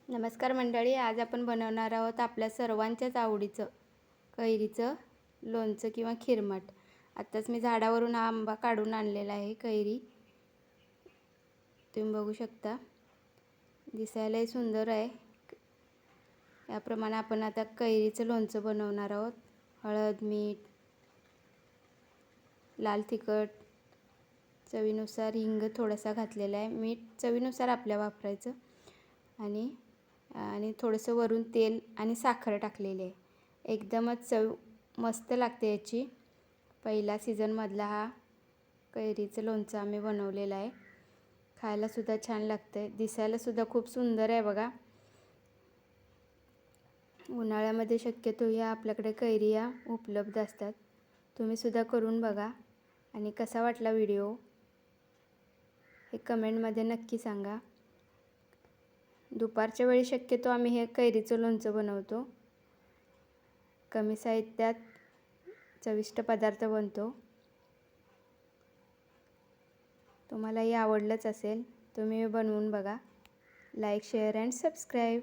नमस्कार मंडळी, आज आपण बनवणार आहोत आपल्या सर्वांच्याच आवडीचं कैरीचं लोणचं किंवा खिरमट। आत्ताच मी झाडावरून हा आंबा काढून आणलेला आहे। कैरी तुम्ही बघू शकता, दिसायलाही सुंदर आहे। याप्रमाणे आपण आता कैरीचं लोणचं बनवणार आहोत। हळद, मीठ, लाल तिखट, चवीनुसार हिंग थोडासा घातलेला आहे। मीठ चवीनुसार आपल्या वापरायचं आणि थोडंसं वरून तेल आणि साखर टाकलेली आहे। एकदमच चव मस्त लागते याची। पहिला सीझनमधला हा कैरीचं लोणचं आम्ही बनवलेलं आहे। खायला सुद्धा छान लागते, दिसायला सुद्धा खूप सुंदर आहे बघा। उन्हाळ्यामध्ये शक्यतो या आपल्याकडे कैरिया उपलब्ध असतात। तुम्ही सुद्धा करून बघा आणि कसा वाटला व्हिडिओ हे कमेंटमध्ये नक्की सांगा। दुपारच्या वेळी शक्यतो आम्ही हे कैरीचं लोणचं बनवतो। कमी साहित्यात चविष्ट पदार्थ बनतो। तुम्हालाही आवडलंच असेल, तुम्ही बनवून बघा। Like, share and subscribe.